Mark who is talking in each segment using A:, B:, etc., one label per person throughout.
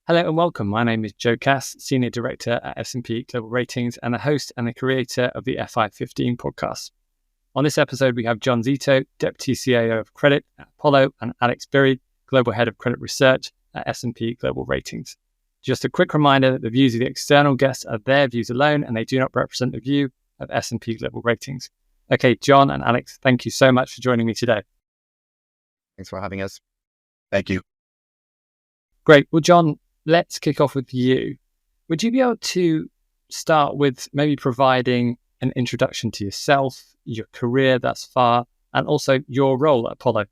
A: Hello and welcome. My name is Joe Cass, Senior Director at S&P Global Ratings and the host and the creator of the Ep54 podcast. On this episode, we have John Zito, Deputy CAO of Credit at Apollo, and Alex Birry, Global Head of Credit Research at S&P Global Ratings. Just a quick reminder that the views of the external guests are their views alone and they do not represent the view of S&P Global Ratings. Okay, John and Alex, thank you so much for joining me today.
B: Thanks for having us.
C: Thank you.
A: Great. Well, John, let's kick off with you. Would you be able to start with maybe providing an introduction to yourself, your career thus far, and also your role at Apollo?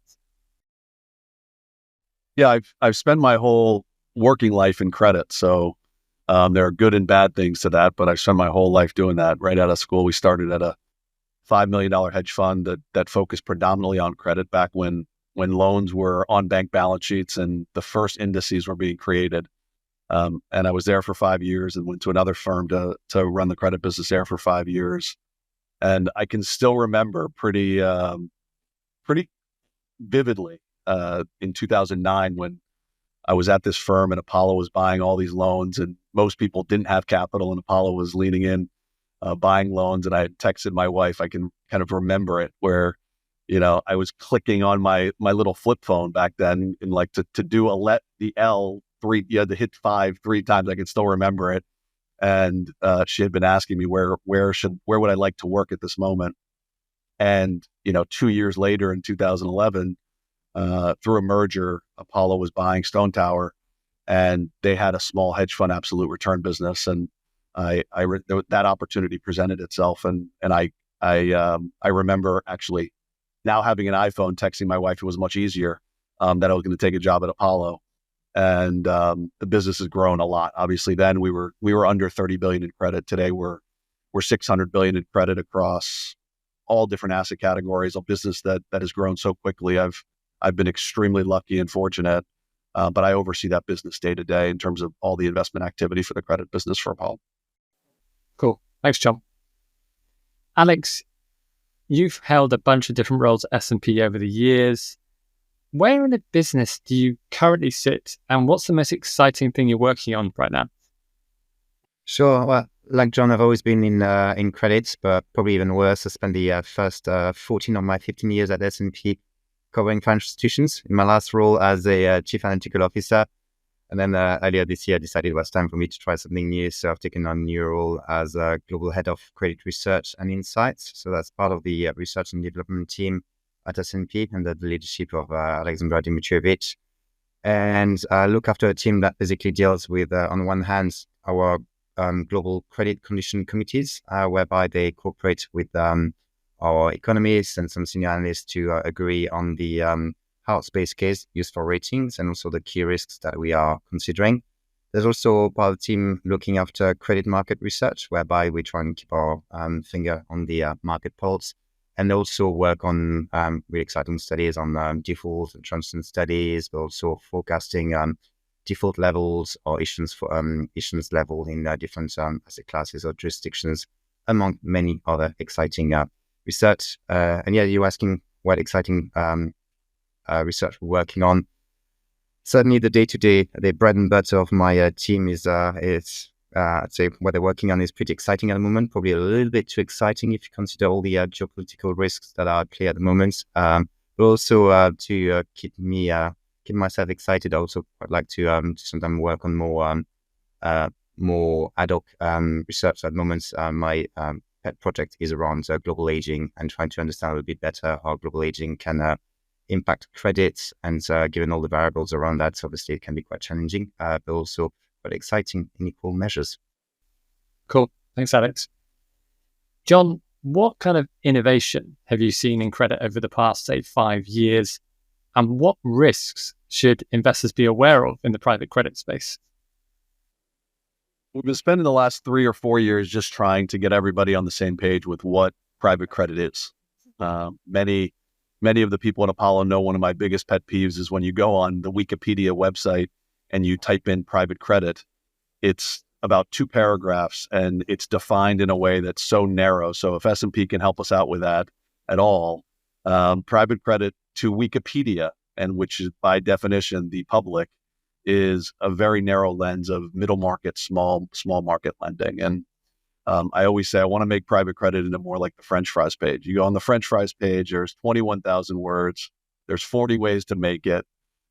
C: Yeah, I've spent my whole working life in credit, so there are good and bad things to that, but I've spent my whole life doing that. Right out of school, we started at a $5 million hedge fund that focused predominantly on credit back when loans were on bank balance sheets and the first indices were being created. And I was there for 5 years and went to another firm to run the credit business there for 5 years. And I can still remember pretty vividly in 2009 when I was at this firm and Apollo was buying all these loans and most people didn't have capital and Apollo was leaning in, buying loans. And I had texted my wife, I can kind of remember it, where, I was clicking on my little flip phone back then and like to do the L, you had to hit 5 3 times. I can still remember it. And she had been asking me where would I like to work at this moment. And 2 years later in 2011, through a merger, Apollo was buying Stone Tower, and they had a small hedge fund absolute return business. And that opportunity presented itself, and I remember actually now having an iPhone, texting my wife. It was much easier that I was going to take a job at Apollo. And the business has grown a lot. Obviously, then we were under 30 billion in credit. Today we're 600 billion in credit across all different asset categories. A business that has grown so quickly. I've been extremely lucky and fortunate, but I oversee that business day to day in terms of all the investment activity for the credit business for Apollo.
A: Cool. Thanks, John. Alex, you've held a bunch of different roles at S&P over the years. Where in the business do you currently sit, and what's the most exciting thing you're working on right now?
B: Sure. Well, like John, I've always been in credits, but probably even worse. I spent the first 14 of my 15 years at S&P covering financial institutions in my last role as a chief analytical officer. And then earlier this year, I decided it was time for me to try something new. So I've taken on a new role as a global head of credit research and insights. So that's part of the research and development team at S&P under the leadership of Alexandra Dimitrievich. And look after a team that basically deals with, on one hand, our global credit condition committees, whereby they cooperate with our economists and some senior analysts to agree on the house base case used for ratings and also the key risks that we are considering. There's also part of the team looking after credit market research, whereby we try and keep our finger on the market pulse, and also work on really exciting studies on default and transition studies, but also forecasting default levels or issuance level in different asset classes or jurisdictions, among many other exciting research. And yeah, you're asking what exciting research we're working on. Certainly the day-to-day, the bread and butter of my team is I'd say what they're working on is pretty exciting at the moment, probably a little bit too exciting if you consider all the geopolitical risks that are clear at the moment. But also to keep myself excited, I also quite like to sometimes work on more ad hoc research at the moment. My pet project is around global aging and trying to understand a little bit better how global aging can impact credits. And given all the variables around that, obviously it can be quite challenging, but also but exciting in equal measures.
A: Cool. Thanks, Alex. John, what kind of innovation have you seen in credit over the past, say, 5 years? And what risks should investors be aware of in the private credit space?
C: We've been spending the last 3 or 4 years just trying to get everybody on the same page with what private credit is. Many of the people at Apollo know one of my biggest pet peeves is when you go on the Wikipedia website and you type in private credit, it's about 2 paragraphs and it's defined in a way that's so narrow. So if S&P can help us out with that at all, private credit to Wikipedia, and which is by definition the public, is a very narrow lens of middle market, small market lending. And I always say I want to make private credit into more like the French fries page. You go on the French fries page, there's 21,000 words. There's 40 ways to make it.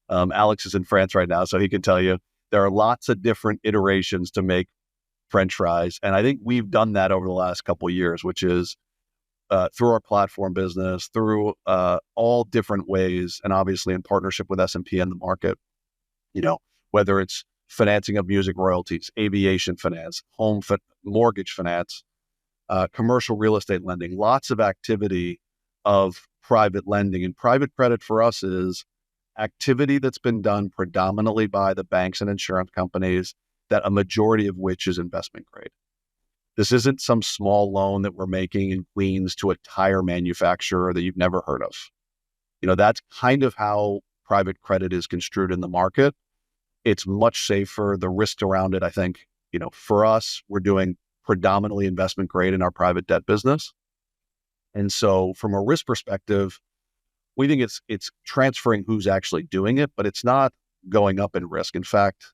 C: Alex is in France right now, so he can tell you there are lots of different iterations to make French fries. And I think we've done that over the last couple of years, which is through our platform business, through all different ways, and obviously in partnership with S&P and the market, whether it's financing of music royalties, aviation finance, mortgage finance, commercial real estate lending, lots of activity of private lending. And private credit for us is activity that's been done predominantly by the banks and insurance companies, that a majority of which is investment grade. This isn't some small loan that we're making in Queens to a tire manufacturer that you've never heard of. That's kind of how private credit is construed in the market. It's much safer. The risk around it, I think, for us, we're doing predominantly investment grade in our private debt business. And so from a risk perspective, we think it's transferring who's actually doing it, but it's not going up in risk. In fact,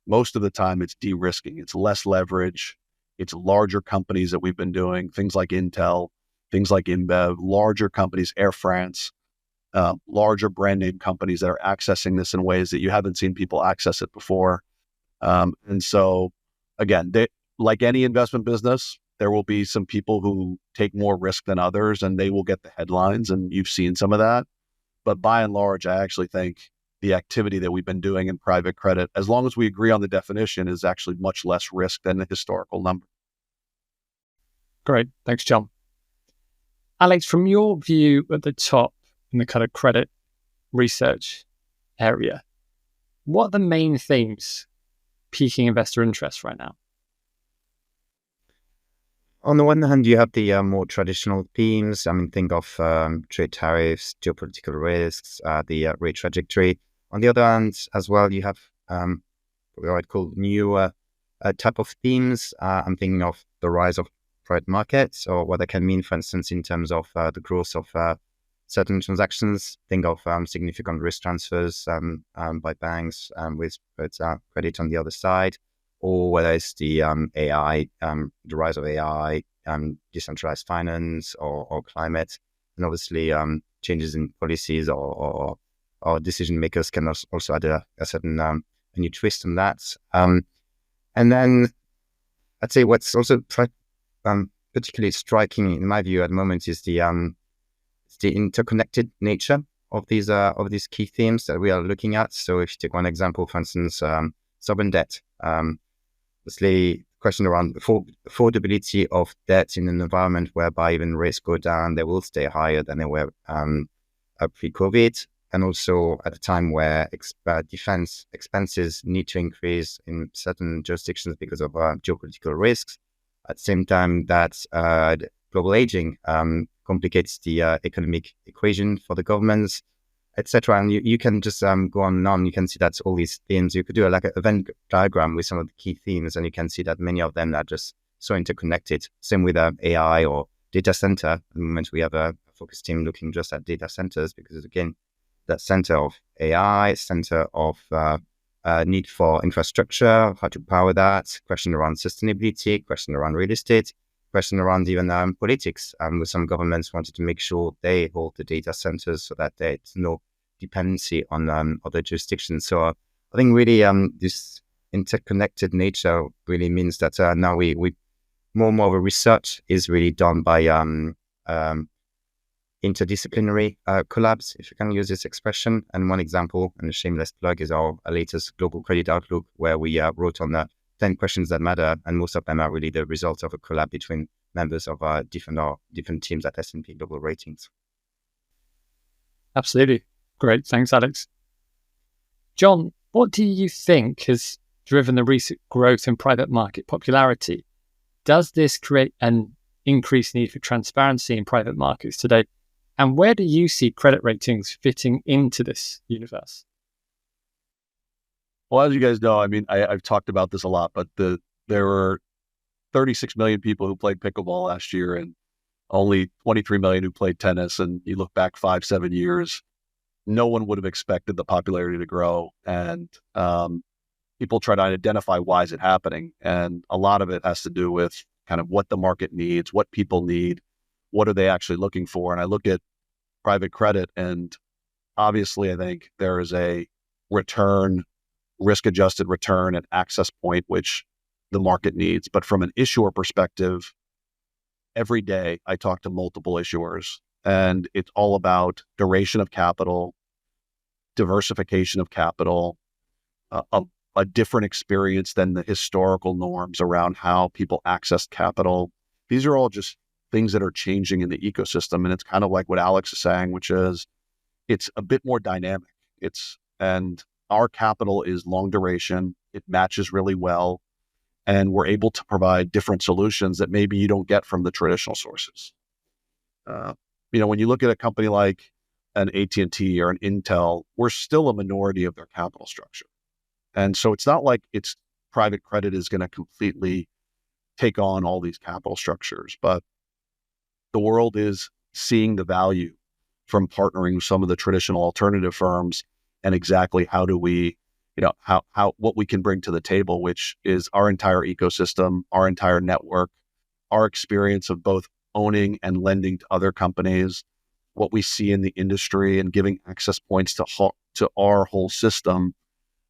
C: most of the time it's de-risking. It's less leverage. It's larger companies that we've been doing, things like Intel, things like InBev, larger companies, Air France, larger brand name companies that are accessing this in ways that you haven't seen people access it before. And so again, like any investment business, there will be some people who take more risk than others, and they will get the headlines, and you've seen some of that. But by and large, I actually think the activity that we've been doing in private credit, as long as we agree on the definition, is actually much less risk than the historical number.
A: Great. Thanks, John. Alex, from your view at the top in the kind of credit research area, what are the main themes piquing investor interest right now?
B: On the one hand, you have the more traditional themes. Think of trade tariffs, geopolitical risks, the rate trajectory. On the other hand, as well, you have what I'd call newer type of themes. I'm thinking of the rise of private markets, or what that can mean, for instance, in terms of the growth of certain transactions. Think of significant risk transfers by banks with credit on the other side. Or whether it's the AI, the rise of AI, decentralized finance, or climate, and obviously changes in policies or decision makers can also add a certain a new twist on that. And then I'd say what's also particularly striking in my view at the moment is the interconnected nature of these key themes that we are looking at. So if you take one example, for instance, sovereign debt. Obviously, question around affordability of debt in an environment whereby even rates go down, they will stay higher than they were pre-COVID, and also at a time where defense expenses need to increase in certain jurisdictions because of geopolitical risks. At the same time, that global aging complicates the economic equation for the governments, etc. And you can just go on and on. You can see that all these themes. You could do like a Venn diagram with some of the key themes, and you can see that many of them are just so interconnected. Same with AI or data center. At the moment, we have a focus team looking just at data centers because, again, that center of AI, center of need for infrastructure, how to power that, question around sustainability, question around real estate, question around even politics. With some governments wanted to make sure they hold the data centers so that there's no dependency on other jurisdictions. So I think really this interconnected nature really means that now we more and more of a research is really done by interdisciplinary collabs, if you can use this expression. And one example, and a shameless plug, is our latest Global Credit Outlook, where we wrote on 10 questions that matter, and most of them are really the result of a collab between members of different teams at S&P Global Ratings.
A: Absolutely. Great. Thanks, Alex. John, what do you think has driven the recent growth in private market popularity? Does this create an increased need for transparency in private markets today? And where do you see credit ratings fitting into this universe?
C: Well, as you guys know, I mean, I've talked about this a lot, but there were 36 million people who played pickleball last year and only 23 million who played tennis. And you look back 5-7 years, no one would have expected the popularity to grow. And people try to identify why is it happening. And a lot of it has to do with kind of what the market needs, what people need, what are they actually looking for. And I look at private credit, and obviously I think there is a return, risk-adjusted return and access point, which the market needs. But from an issuer perspective, every day I talk to multiple issuers, and it's all about duration of capital, diversification of capital, a different experience than the historical norms around how people access capital. These are all just things that are changing in the ecosystem. And it's kind of like what Alex is saying, which is it's a bit more dynamic. And our capital is long duration. It matches really well. And we're able to provide different solutions that maybe you don't get from the traditional sources. When you look at a company like an AT&T or an Intel, we're still a minority of their capital structure. And so it's not like it's private credit is going to completely take on all these capital structures, but the world is seeing the value from partnering with some of the traditional alternative firms, and exactly how do we, what we can bring to the table, which is our entire ecosystem, our entire network, our experience of both owning and lending to other companies, what we see in the industry, and giving access points to our whole system.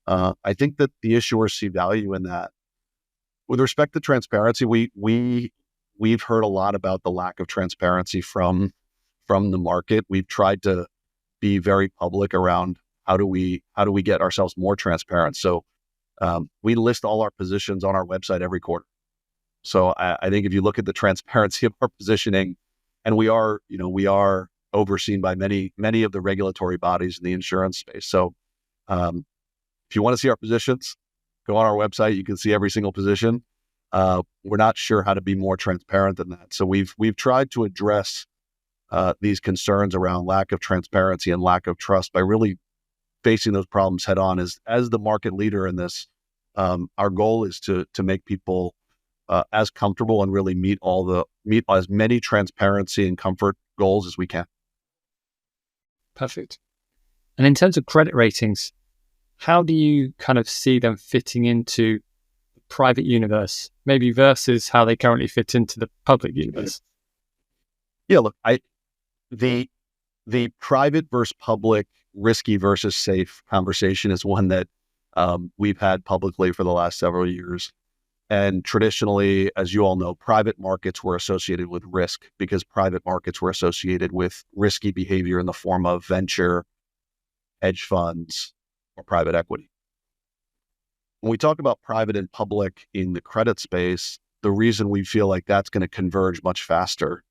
C: I think that the issuers see value in that. With respect to transparency, we've heard a lot about the lack of transparency from the market. We've tried to be very public around how do we get ourselves more transparent. So we list all our positions on our website every quarter. So I think if you look at the transparency of our positioning, and we are overseen by many of the regulatory bodies in the insurance space. So if you want to see our positions, go on our website. You can see every single position. We're not sure how to be more transparent than that. So we've tried to address these concerns around lack of transparency and lack of trust by really facing those problems head on. As the market leader in this, our goal is to make people as comfortable and really meet as many transparency and comfort goals as we can.
A: Perfect. And in terms of credit ratings, how do you kind of see them fitting into the private universe, maybe versus how they currently fit into the public universe?
C: Yeah, look, the private versus public, risky versus safe conversation is one that we've had publicly for the last several years. And traditionally, as you all know, private markets were associated with risk because private markets were associated with risky behavior in the form of venture, hedge funds, or private equity. When we talk about private and public in the credit space, the reason we feel like that's going to converge much faster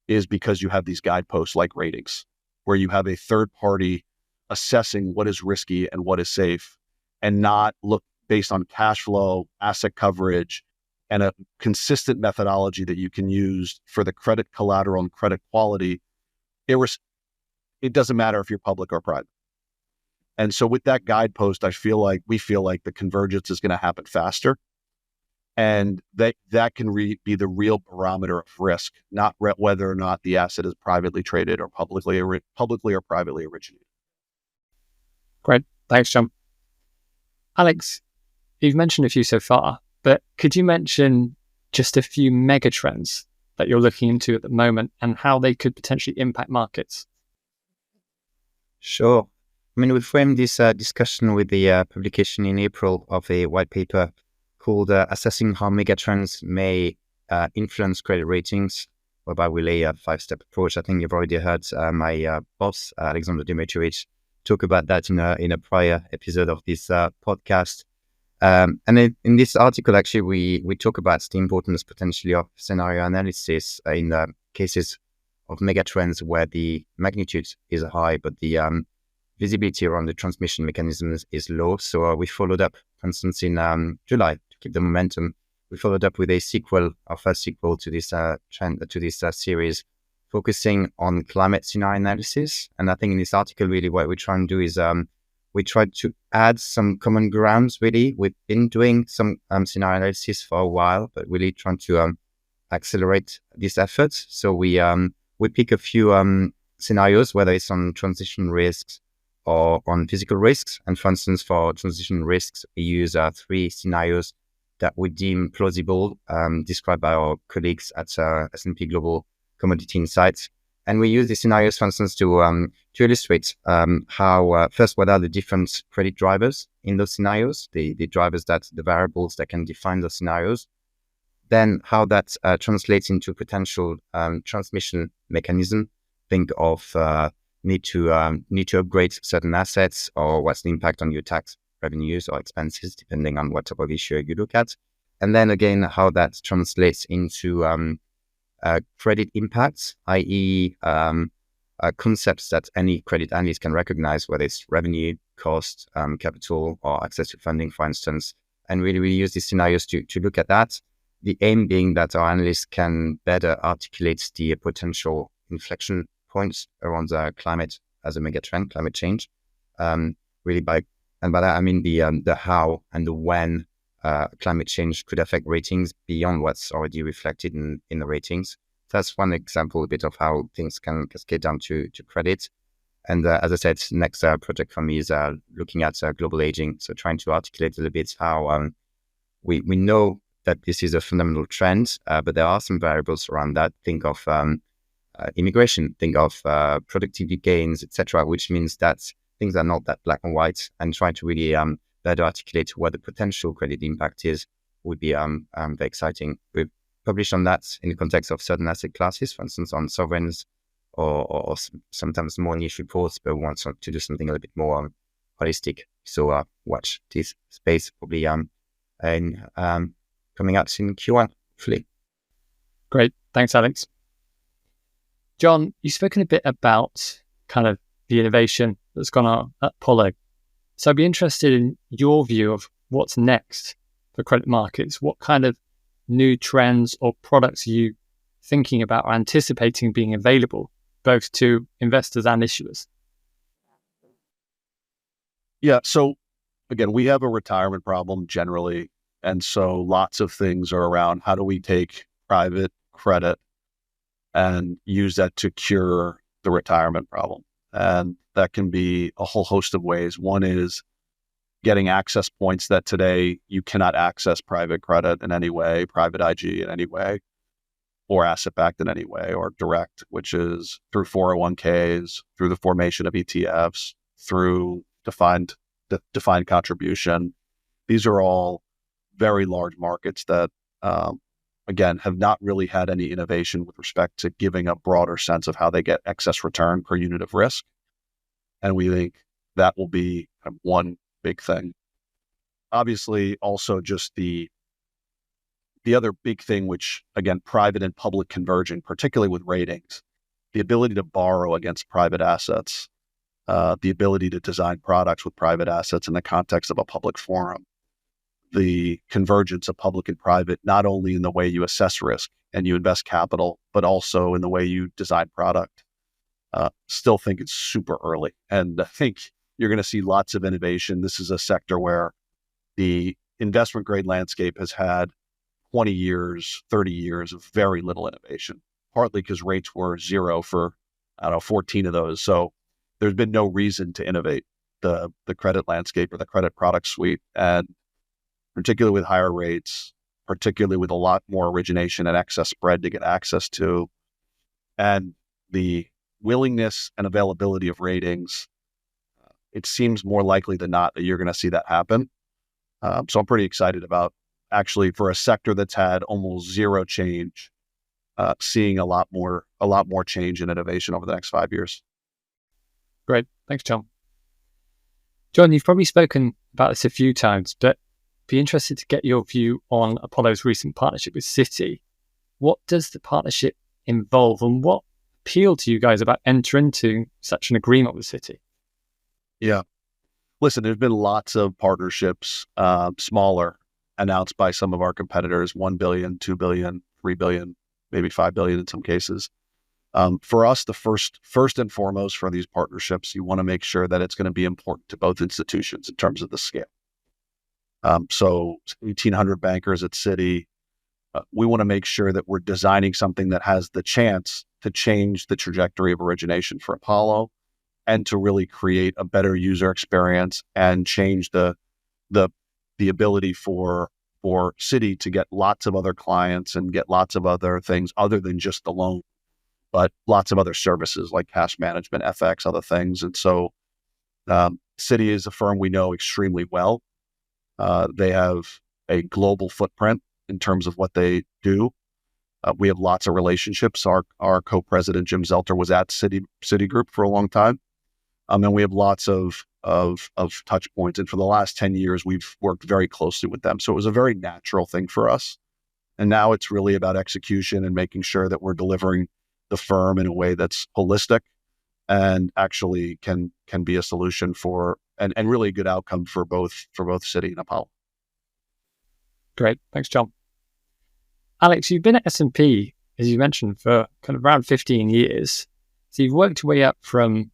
C: is because you have these guideposts like ratings, where you have a third party assessing what is risky and what is safe, and not look based on cash flow, asset coverage, and a consistent methodology that you can use for the credit collateral and credit quality. It doesn't matter if you're public or private. And so with that guidepost, we feel like the convergence is going to happen faster. And that can be the real barometer of risk, not whether or not the asset is privately traded or publicly or privately originated.
A: Great. Thanks, John. Alex, you've mentioned a few so far, but could you mention just a few mega trends that you're looking into at the moment and how they could potentially impact markets?
B: Sure. I mean, we framed this discussion with the publication in April of a white paper called Assessing How Megatrends May Influence Credit Ratings, whereby we lay a 5-step approach. I think you've already heard my boss, Alexander Dimitrievich, talk about that in a prior episode of this podcast. And in this article, actually, we talk about the importance potentially of scenario analysis in cases of megatrends where the magnitude is high, but the visibility around the transmission mechanisms is low. So we followed up, for instance, in July to keep the momentum. We followed up with our first sequel to this series, focusing on climate scenario analysis. And I think in this article, really, what we're trying to do is we tried to add some common grounds. Really, we've been doing some scenario analysis for a while, but really trying to accelerate this effort. So we pick a few scenarios, whether it's on transition risks or on physical risks. And for instance, for transition risks, we use 3 scenarios that we deem plausible, described by our colleagues at S&P Global Commodity Insights. And we use these scenarios, for instance, to illustrate how, first, what are the different credit drivers in those scenarios, the drivers the variables that can define those scenarios. Then how that translates into potential transmission mechanism. Think of need to upgrade certain assets, or what's the impact on your tax revenues or expenses, depending on what type of issue you look at. And then again, how that translates into credit impacts, i.e. Concepts that any credit analyst can recognize, whether it's revenue, cost, capital, or access to funding, for instance. And really, we use these scenarios to look at that. The aim being that our analysts can better articulate the potential inflection points around climate as a mega trend, climate change. Really by that, I mean the how and the when climate change could affect ratings beyond what's already reflected in the ratings. That's one example, a bit of how things can cascade down to credit. And as I said, next project for me is looking at global aging. So trying to articulate a little bit how we know that this is a fundamental trend, but there are some variables around that. Think of immigration, think of productivity gains, etc., which means that things are not that black and white, and trying to really better articulate what the potential credit impact is would be very exciting. We've published on that in the context of certain asset classes, for instance, on sovereigns, or sometimes more niche reports, but we want to do something a little bit more holistic. So watch this space probably coming out in Q1, hopefully.
A: Great. Thanks, Alex. John, you've spoken a bit about kind of the innovation that's gone on at Apollo. So I'd be interested in your view of what's next for credit markets. What kind of new trends or products are you thinking about or anticipating being available, both to investors and issuers?
C: Yeah. So again, we have a retirement problem generally. And so lots of things are around how do we take private credit and use that to cure the retirement problem. And that can be a whole host of ways. One is getting access points that today you cannot access private credit in any way, private IG in any way, or asset-backed in any way, or direct, which is through 401ks, through the formation of ETFs, through defined contribution. These are all very large markets that, again, have not really had any innovation with respect to giving a broader sense of how they get excess return per unit of risk. And we think that will be one big thing. Obviously, also just the other big thing, which again, private and public converging, particularly with ratings, the ability to borrow against private assets, the ability to design products with private assets in the context of a public forum, the convergence of public and private, not only in the way you assess risk and you invest capital, but also in the way you design product. Still think it's super early. And I think you're going to see lots of innovation. This is a sector where the investment grade landscape has had 20 years, 30 years of very little innovation, partly because rates were zero for, 14 of those. So there's been no reason to innovate the credit landscape or the credit product suite. And particularly with higher rates, particularly with a lot more origination and excess spread to get access to, and the willingness and availability of ratings, it seems more likely than not that you're going to see that happen. So I'm pretty excited about actually, for a sector that's had almost zero change, seeing a lot more change and innovation over the next 5 years.
A: Great. Thanks, John. John, you've probably spoken about this a few times, but be interested to get your view on Apollo's recent partnership with Citi. What does the partnership involve, and what appealed to you guys about entering into such an agreement with Citi?
C: Yeah. Listen, there's been lots of partnerships, smaller, announced by some of our competitors, 1 billion, 2 billion, 3 billion, maybe 5 billion in some cases. For us, the first and foremost for these partnerships, you want to make sure that it's going to be important to both institutions in terms of the scale. So 1,800 bankers at Citi, we want to make sure that we're designing something that has the chance to change the trajectory of origination for Apollo and to really create a better user experience and change the ability for Citi to get lots of other clients and get lots of other things other than just the loan, but lots of other services like cash management, FX, other things. And so Citi is a firm we know extremely well. They have a global footprint in terms of what they do. We have lots of relationships. Our co-president, Jim Zelter, was at Citigroup for a long time. And we have lots of touch points. And for the last 10 years, we've worked very closely with them. So it was a very natural thing for us. And now it's really about execution and making sure that we're delivering the firm in a way that's holistic and actually can be a solution for and really a good outcome for both Citi and Apollo.
A: Great. Thanks, John. Alex, you've been at S&P, as you mentioned, for kind of around 15 years. So you've worked your way up from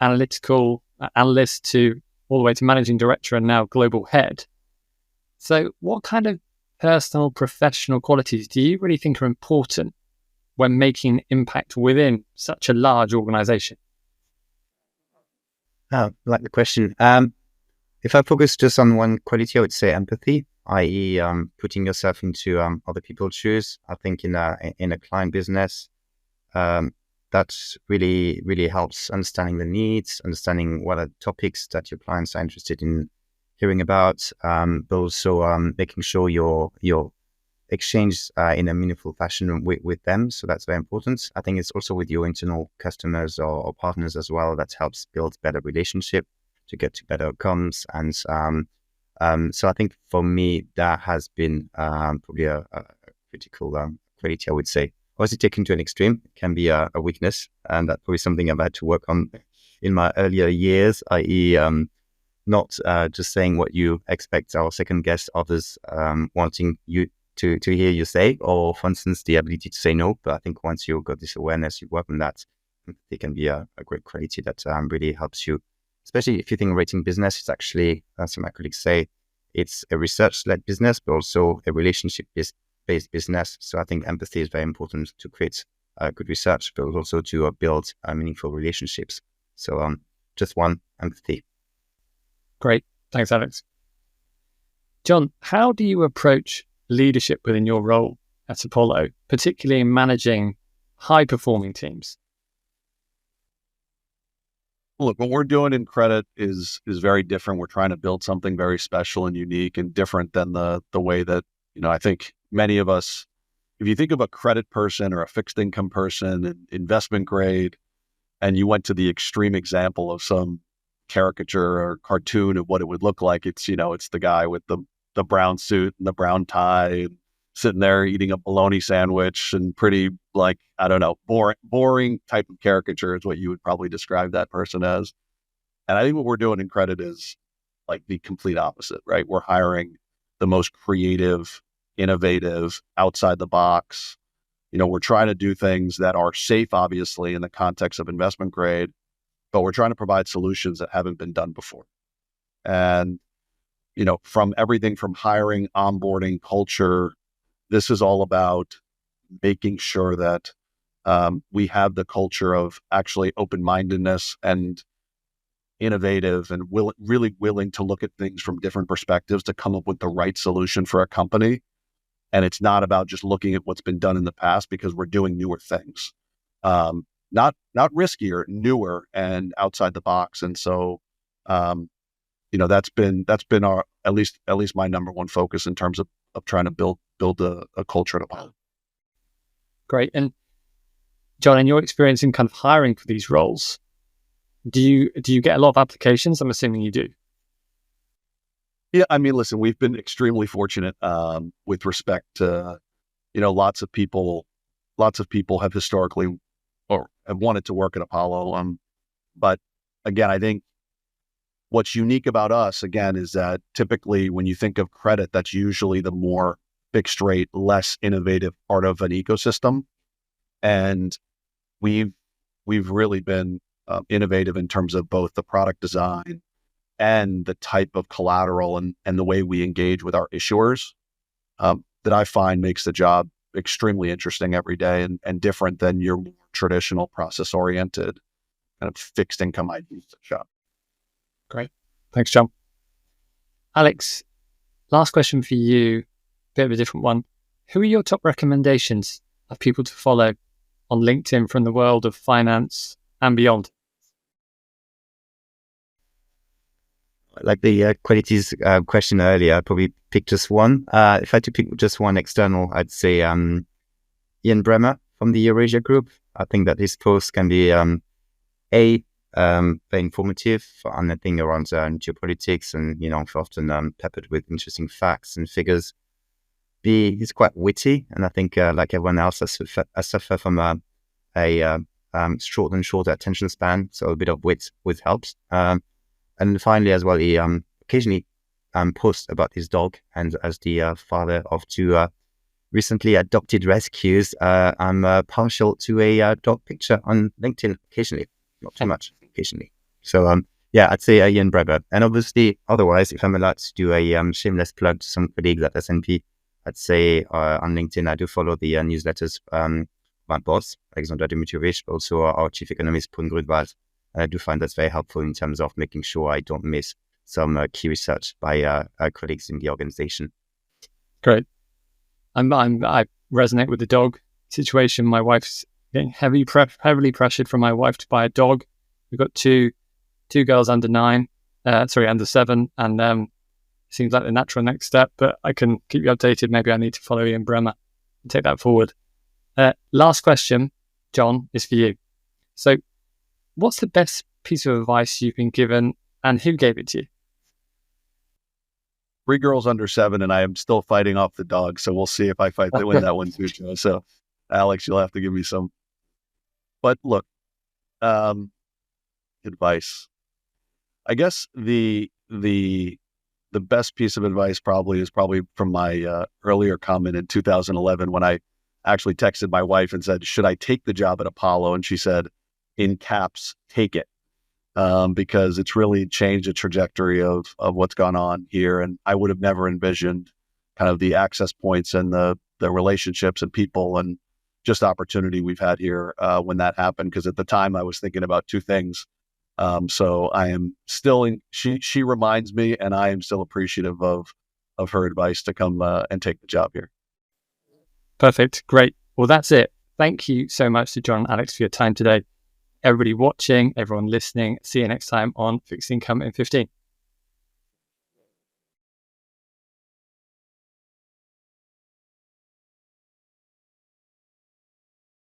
A: analytical analyst to all the way to managing director and now global head. So what kind of personal, professional qualities do you really think are important when making an impact within such a large organization?
B: I like the question. If I focus just on one quality, I would say empathy, i.e. Putting yourself into other people's shoes. I think in a client business, that really, really helps understanding the needs, understanding what are topics that your clients are interested in hearing about, but also making sure your exchange in a meaningful fashion with them. So that's very important. I think it's also with your internal customers or partners as well that helps build better relationship to get to better outcomes. And so I think for me, that has been probably a critical quality, I would say. Obviously, taken to an extreme can be a weakness, and that's probably something I've had to work on in my earlier years, i.e. Not just saying what you expect or second guess others wanting you to hear you say, or for instance, the ability to say no. But I think once you've got this awareness, you work on that, it can be a great quality that really helps you, especially if you think rating business, it's actually, as my colleagues say, it's a research-led business, but also a relationship-based business. So I think empathy is very important to create good research, but also to build meaningful relationships. So just one, empathy.
A: Great. Thanks, Alex. John, how do you approach leadership within your role at Apollo, particularly in managing high-performing teams?
C: Look, what we're doing in credit is very different. We're trying to build something very special and unique and different than the way that, I think many of us, if you think of a credit person or a fixed income person and investment grade, and you went to the extreme example of some caricature or cartoon of what it would look like, it's the guy with the brown suit and the brown tie and sitting there eating a bologna sandwich and pretty, boring type of caricature is what you would probably describe that person as. And I think what we're doing in credit is like the complete opposite, right? We're hiring the most creative, innovative, outside the box. We're trying to do things that are safe, obviously, in the context of investment grade, but we're trying to provide solutions that haven't been done before. And, from everything from hiring, onboarding, culture, this is all about making sure that we have the culture of actually open-mindedness and innovative and really willing to look at things from different perspectives to come up with the right solution for a company. And it's not about just looking at what's been done in the past, because we're doing newer things, not riskier, newer and outside the box. And so, that's been our at least my number one focus in terms of trying to build a culture at Apollo.
A: Great. And John, in your experience in kind of hiring for these roles, do you get a lot of applications? I'm assuming you do.
C: Yeah, listen, we've been extremely fortunate with respect to, lots of people have historically or have wanted to work at Apollo. But again, I think what's unique about us, again, is that typically when you think of credit, that's usually the more fixed rate, less innovative part of an ecosystem. And we've really been innovative in terms of both the product design and the type of collateral and the way we engage with our issuers that I find makes the job extremely interesting every day and different than your more traditional process-oriented kind of fixed income ideas to shop.
A: Great. Thanks, John. Alex, last question for you, bit of a different one. Who are your top recommendations of people to follow on LinkedIn from the world of finance and beyond?
B: Like the qualities question earlier, I'd probably pick just one. If I had to pick just one external, I'd say Ian Bremmer from the Eurasia Group. I think that his posts can be very informative on anything around geopolitics, and often peppered with interesting facts and figures. B, he's quite witty, and I think like everyone else, I suffer from a short and shorter attention span, so a bit of wit helps. And finally, as well, he occasionally posts about his dog, and as the father of two recently adopted rescues, I'm partial to a dog picture on LinkedIn occasionally, not too much occasionally. So yeah, I'd say Ian Bremmer. And obviously, otherwise, if I'm allowed to do a shameless plug to some colleagues at S&P, I'd say on LinkedIn, I do follow the newsletters my boss, Alexander Dimitrievich, but also our chief economist, Poon Grudwald. I do find that's very helpful in terms of making sure I don't miss some key research by our colleagues in the organization.
A: Great. I resonate with the dog situation. My wife's getting heavily pressured from my wife to buy a dog. We've got two girls under 7, and seems like the natural next step, but I can keep you updated. Maybe I need to follow Ian Bremmer and take that forward. Last question, John, is for you. So what's the best piece of advice you've been given, and who gave it to you?
C: 3 girls under 7, and I am still fighting off the dog. So we'll see if I win that one too, Joe. So Alex, you'll have to give me some. But look, advice. I guess the best piece of advice is probably from my earlier comment in 2011, when I actually texted my wife and said, should I take the job at Apollo? And she said, in caps, take it, because it's really changed the trajectory of what's gone on here. And I would have never envisioned kind of the access points and the relationships and people and just opportunity we've had here when that happened. Because at the time I was thinking about 2 things. So I am still she reminds me, and I am still appreciative of her advice to come and take the job here.
A: Perfect. Great. Well, that's it. Thank you so much to John and Alex for your time today. Everybody watching, everyone listening, see you next time on Fixed Income in 15.